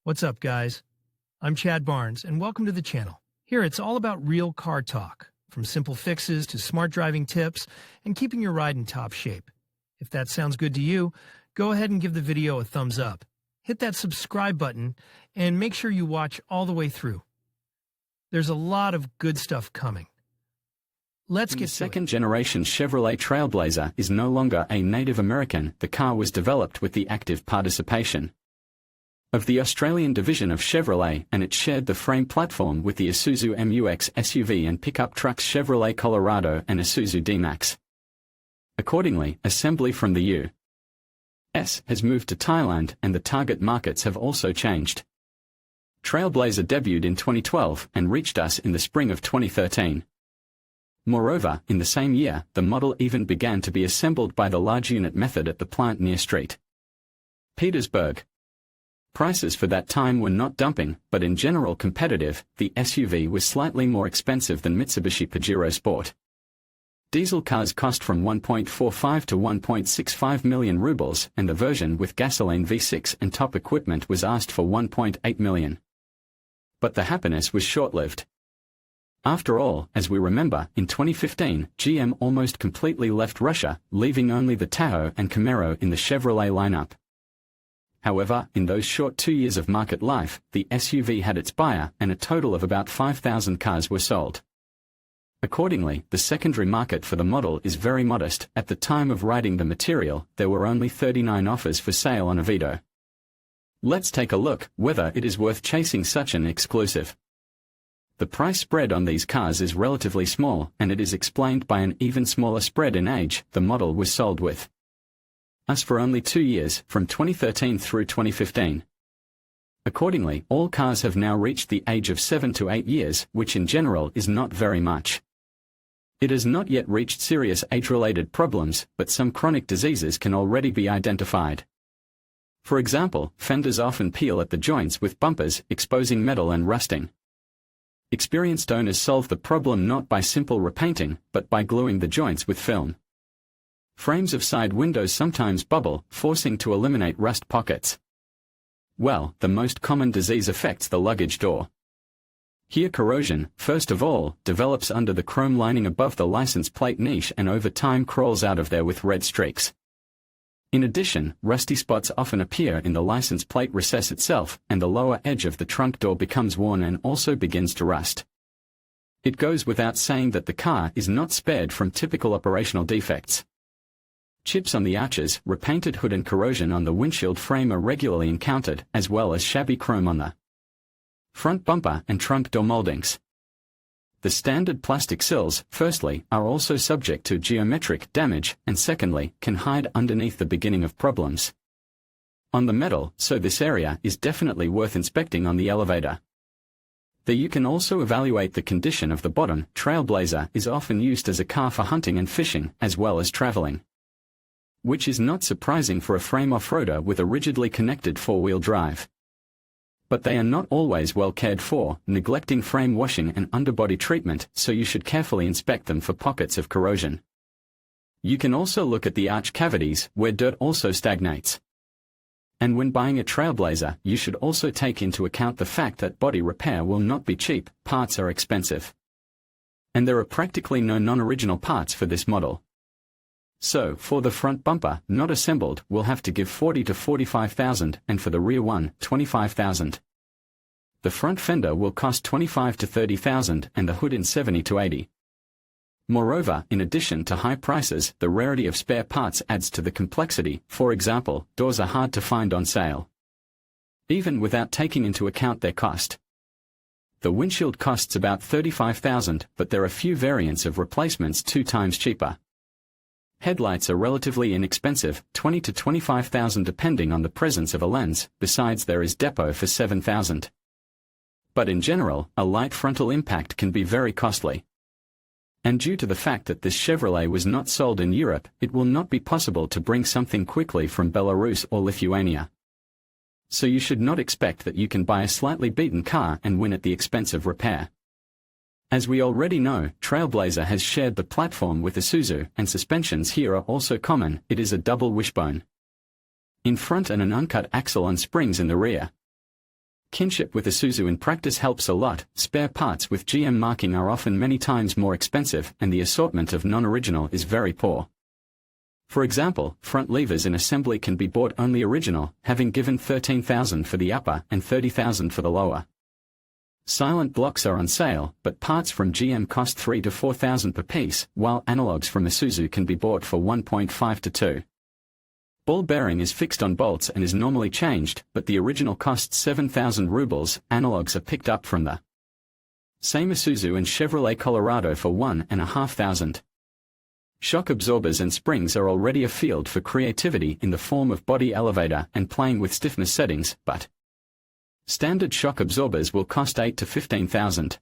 What's up, guys? I'm Chad Barnes, and welcome to the channel. Here, it's all about real car talk, from simple fixes to smart driving tips and keeping your ride in top shape. If that sounds good to you, go ahead and give the video a thumbs up. Hit that subscribe button and make sure you watch all the way through. There's a lot of good stuff coming. Let's get to it. The second-generation Chevrolet TrailBlazer is no longer a Native American. The car was developed with the active participation of the Australian division of Chevrolet, and it shared the frame platform with the Isuzu MU-X SUV and pickup trucks Chevrolet Colorado and Isuzu D-Max. Accordingly, assembly from the U.S. has moved to Thailand, and the target markets have also changed. TrailBlazer debuted in 2012 and reached us in the spring of 2013. Moreover, in the same year, the model even began to be assembled by the large unit method at the plant near St. Petersburg. Prices for that time were not dumping, but in general competitive. The SUV was slightly more expensive than Mitsubishi Pajero Sport. Diesel cars cost from 1.45 to 1.65 million rubles, and the version with gasoline V6 and top equipment was asked for 1.8 million. But the happiness was short-lived. After all, as we remember, in 2015, GM almost completely left Russia, leaving only the Tahoe and Camaro in the Chevrolet lineup. However, in those short 2 years of market life, the SUV had its buyer, and a total of about 5,000 cars were sold. Accordingly, the secondary market for the model is very modest. At the time of writing the material, there were only 39 offers for sale on Avito. Let's take a look whether it is worth chasing such an exclusive. The price spread on these cars is relatively small, and it is explained by an even smaller spread in age. The model was sold with us for only 2 years, from 2013 through 2015. Accordingly, all cars have now reached the age of 7 to 8 years, which in general is not very much. It has not yet reached serious age-related problems, but some chronic diseases can already be identified. For example, fenders often peel at the joints with bumpers, exposing metal and rusting. Experienced owners solve the problem not by simple repainting, but by gluing the joints with film. Frames of side windows sometimes bubble, forcing to eliminate rust pockets. Well, the most common disease affects the luggage door. Here corrosion, first of all, develops under the chrome lining above the license plate niche and over time crawls out of there with red streaks. In addition, rusty spots often appear in the license plate recess itself, and the lower edge of the trunk door becomes worn and also begins to rust. It goes without saying that the car is not spared from typical operational defects. Chips on the arches, repainted hood and corrosion on the windshield frame are regularly encountered, as well as shabby chrome on the front bumper and trunk door moldings. The standard plastic sills, firstly, are also subject to geometric damage, and secondly, can hide underneath the beginning of problems on the metal, so this area is definitely worth inspecting on the elevator. There you can also evaluate the condition of the bottom. TrailBlazer is often used as a car for hunting and fishing, as well as traveling, which is not surprising for a frame off-roader with a rigidly connected four-wheel drive. But they are not always well cared for, neglecting frame washing and underbody treatment, so you should carefully inspect them for pockets of corrosion. You can also look at the arch cavities, where dirt also stagnates. And when buying a TrailBlazer, you should also take into account the fact that body repair will not be cheap, parts are expensive. And there are practically no non-original parts for this model. So, for the front bumper, not assembled, we'll have to give 40 to 45,000, and for the rear one, 25,000. The front fender will cost 25 to 30,000, and the hood in 70 to 80. Moreover, in addition to high prices, the rarity of spare parts adds to the complexity. For example, doors are hard to find on sale, even without taking into account their cost. The windshield costs about 35,000, but there are few variants of replacements 2 times cheaper. Headlights are relatively inexpensive, 20 to 25,000 depending on the presence of a lens. Besides, there is depot for 7,000. But in general, a light frontal impact can be very costly. And due to the fact that this Chevrolet was not sold in Europe, it will not be possible to bring something quickly from Belarus or Lithuania. So you should not expect that you can buy a slightly beaten car and win at the expense of repair. As we already know, TrailBlazer has shared the platform with Isuzu, and suspensions here are also common. It is a double wishbone in front and an uncut axle on springs in the rear. Kinship with Isuzu in practice helps a lot. Spare parts with GM marking are often many times more expensive, and the assortment of non-original is very poor. For example, front levers in assembly can be bought only original, having given $13,000 for the upper and $30,000 for the lower. Silent blocks are on sale, but parts from GM cost $3,000 to $4,000 per piece, while analogs from Isuzu can be bought for $1.5 to $2,000. Ball bearing is fixed on bolts and is normally changed, but the original costs 7,000 rubles. Analogs are picked up from the same Isuzu and Chevrolet Colorado for $1,500. Shock absorbers and springs are already a field for creativity in the form of body elevator and playing with stiffness settings, but standard shock absorbers will cost $8,000 to $15,000.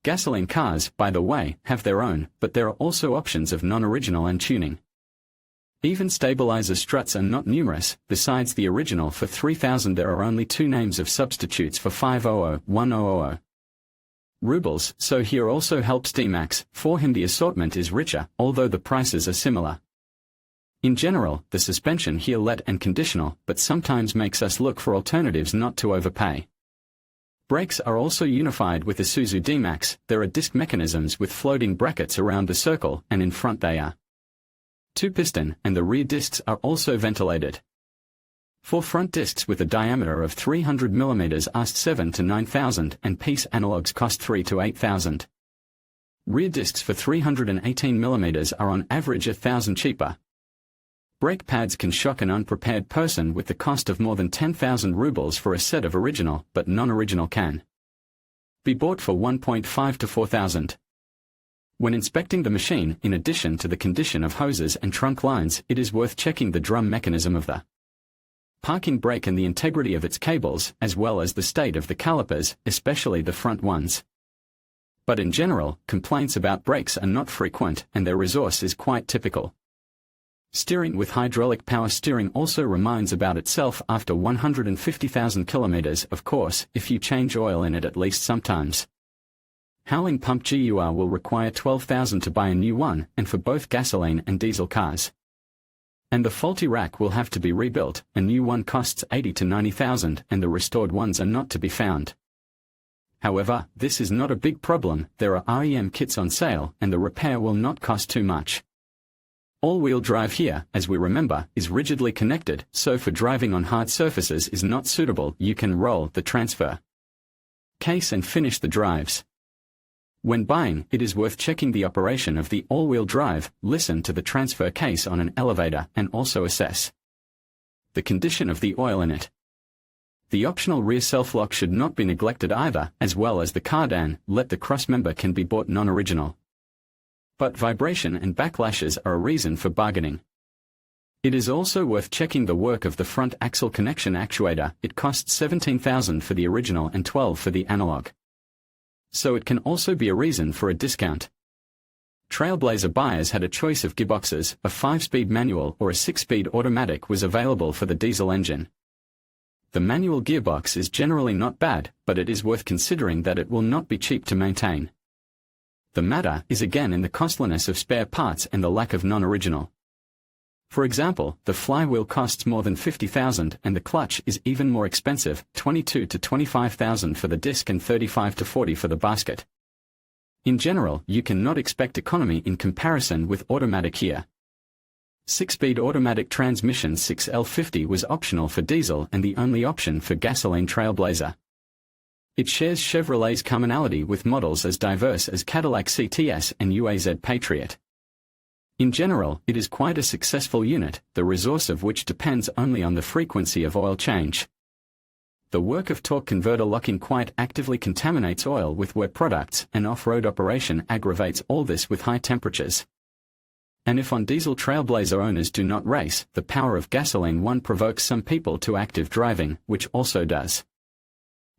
Gasoline cars, by the way, have their own, but there are also options of non-original and tuning. Even stabilizer struts are not numerous. Besides the original for $3,000 there are only two names of substitutes for $500, $1,000 rubles, so here also helps D-Max. For him the assortment is richer, although the prices are similar. In general, the suspension here let and conditional, but sometimes makes us look for alternatives not to overpay. Brakes are also unified with Isuzu D-Max. There are disc mechanisms with floating brackets around the circle, and in front they are two-piston, and the rear discs are also ventilated. For front discs with a diameter of 300 mm asked $7,000 to $9,000, and piece analogs cost $3,000 to $8,000. Rear discs for 318 mm are on average $1,000 cheaper. Brake pads can shock an unprepared person with the cost of more than 10,000 rubles for a set of original, but non-original can be bought for $1.5 to $4,000. When inspecting the machine, in addition to the condition of hoses and trunk lines, it is worth checking the drum mechanism of the parking brake and the integrity of its cables, as well as the state of the calipers, especially the front ones. But in general, complaints about brakes are not frequent, and their resource is quite typical. Steering with hydraulic power steering also reminds about itself after 150,000 kilometers, of course, if you change oil in it at least sometimes. Howling pump GUR will require $12,000 to buy a new one, and for both gasoline and diesel cars. And the faulty rack will have to be rebuilt. A new one costs $80,000 to $90,000, and the restored ones are not to be found. However, this is not a big problem. There are REM kits on sale, and the repair will not cost too much. All-wheel drive here, as we remember, is rigidly connected, so for driving on hard surfaces is not suitable. You can roll the transfer case and finish the drives. When buying, it is worth checking the operation of the all-wheel drive, listen to the transfer case on an elevator, and also assess the condition of the oil in it. The optional rear self-lock should not be neglected either, as well as the cardan. Let the crossmember can be bought non-original. But vibration and backlashes are a reason for bargaining. It is also worth checking the work of the front axle connection actuator. It costs $17,000 for the original and $12,000 for the analog. So it can also be a reason for a discount. TrailBlazer buyers had a choice of gearboxes. A 5-speed manual or a 6-speed automatic was available for the diesel engine. The manual gearbox is generally not bad, but it is worth considering that it will not be cheap to maintain. The matter is again in the costliness of spare parts and the lack of non-original. For example, the flywheel costs more than $50,000 and the clutch is even more expensive, $22,000 to $25,000 for the disc and $35,000 to $40,000 for the basket. In general, you cannot expect economy in comparison with automatic here. 6-speed automatic transmission 6L50 was optional for diesel and the only option for gasoline TrailBlazer. It shares Chevrolet's commonality with models as diverse as Cadillac CTS and UAZ Patriot. In general, it is quite a successful unit, the resource of which depends only on the frequency of oil change. The work of torque converter locking quite actively contaminates oil with wet products, and off-road operation aggravates all this with high temperatures. And if on diesel TrailBlazer owners do not race, the power of gasoline one provokes some people to active driving, which also does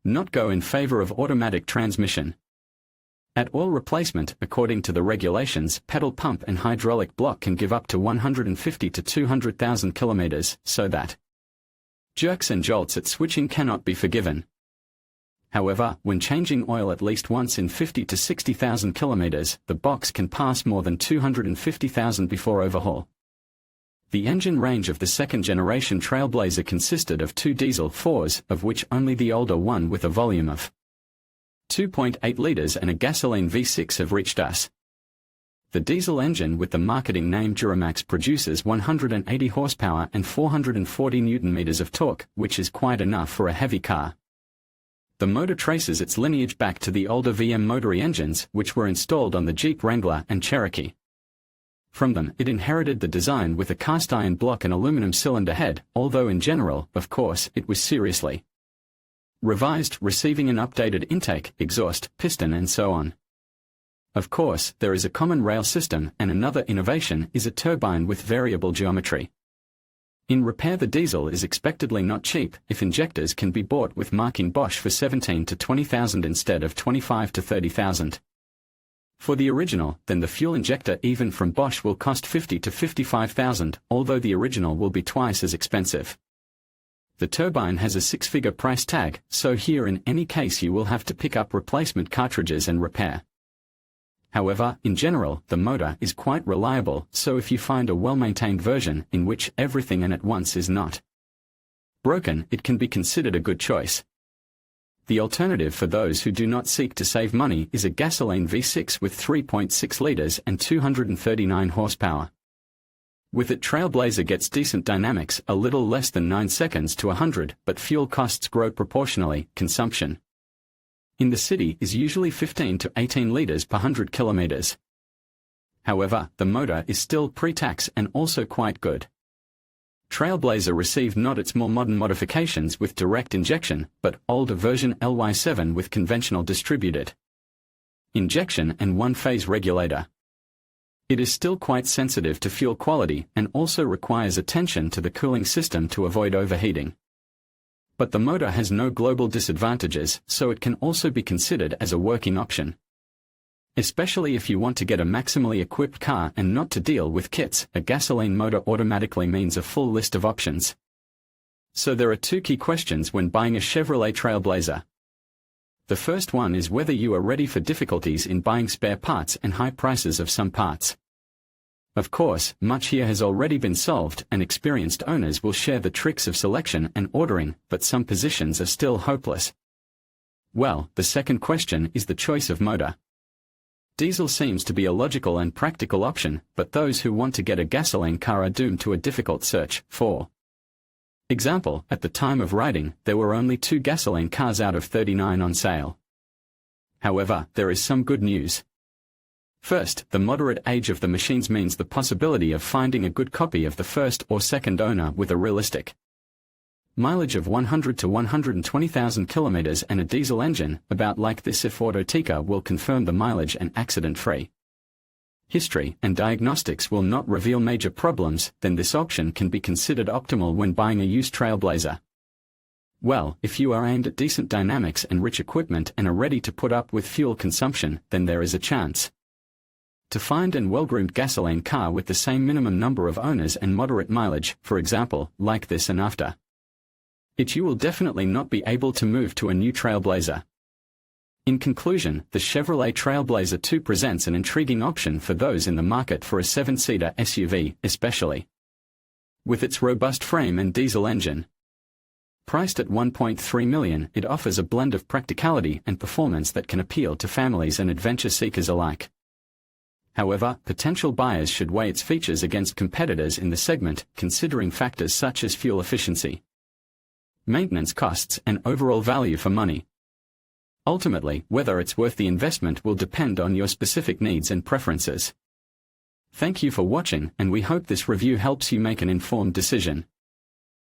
not go in favor of automatic transmission. At oil replacement, according to the regulations, pedal pump and hydraulic block can give up to 150 to 200,000 kilometers, so that jerks and jolts at switching cannot be forgiven. However, when changing oil at least once in 50 to 60,000 kilometers, the box can pass more than 250,000 before overhaul. The engine range of the second-generation TrailBlazer consisted of 2 diesel 4s, of which only the older one with a volume of 2.8 liters and a gasoline V6 have reached us. The diesel engine with the marketing name Duramax produces 180 horsepower and 440 Nm of torque, which is quite enough for a heavy car. The motor traces its lineage back to the older VM motory engines which were installed on the Jeep Wrangler and Cherokee. From them, it inherited the design with a cast iron block and aluminum cylinder head, although in general, of course, it was seriously revised, receiving an updated intake, exhaust, piston and so on. Of course, there is a common rail system, and another innovation is a turbine with variable geometry. In repair, the diesel is expectedly not cheap if injectors can be bought with marking Bosch for 17 to 20,000 instead of 25 to 30,000. For the original, then the fuel injector even from Bosch will cost 50 to 55,000, although the original will be twice as expensive. The turbine has a 6-figure price tag, so here in any case you will have to pick up replacement cartridges and repair. However, in general, the motor is quite reliable, so if you find a well-maintained version in which everything in at once is not broken, it can be considered a good choice. The alternative for those who do not seek to save money is a gasoline V6 with 3.6 liters and 239 horsepower. With it, TrailBlazer gets decent dynamics, a little less than 9 seconds to 100, but fuel costs grow proportionally. Consumption in the city is usually 15 to 18 liters per 100 kilometers. However, the motor is still pre-tax and also quite good. TrailBlazer received not its more modern modifications with direct injection, but older version LY7 with conventional distributed injection and one-phase regulator. It is still quite sensitive to fuel quality and also requires attention to the cooling system to avoid overheating. But the motor has no global disadvantages, so it can also be considered as a working option. Especially if you want to get a maximally equipped car and not to deal with kits, a gasoline motor automatically means a full list of options. So there are 2 key questions when buying a Chevrolet TrailBlazer. The first one is whether you are ready for difficulties in buying spare parts and high prices of some parts. Of course, much here has already been solved, and experienced owners will share the tricks of selection and ordering, but some positions are still hopeless. Well, the second question is the choice of motor. Diesel seems to be a logical and practical option, but those who want to get a gasoline car are doomed to a difficult search. For example, at the time of writing, there were only 2 gasoline cars out of 39 on sale. However, there is some good news. First, the moderate age of the machines means the possibility of finding a good copy of the first or second owner with a realistic mileage of 100 to 120,000 kilometers and a diesel engine, about like this. If Autoteca will confirm the mileage and accident-free history and diagnostics will not reveal major problems, then this option can be considered optimal when buying a used TrailBlazer. Well, if you are aimed at decent dynamics and rich equipment and are ready to put up with fuel consumption, then there is a chance to find an well-groomed gasoline car with the same minimum number of owners and moderate mileage, for example, like this, and after it you will definitely not be able to move to a new TrailBlazer. In conclusion, the Chevrolet TrailBlazer II presents an intriguing option for those in the market for a 7-seater SUV, especially with its robust frame and diesel engine. Priced at $1.3 million, it offers a blend of practicality and performance that can appeal to families and adventure seekers alike. However, potential buyers should weigh its features against competitors in the segment, considering factors such as fuel efficiency, maintenance costs, and overall value for money. Ultimately, whether it's worth the investment will depend on your specific needs and preferences. Thank you for watching, and we hope this review helps you make an informed decision.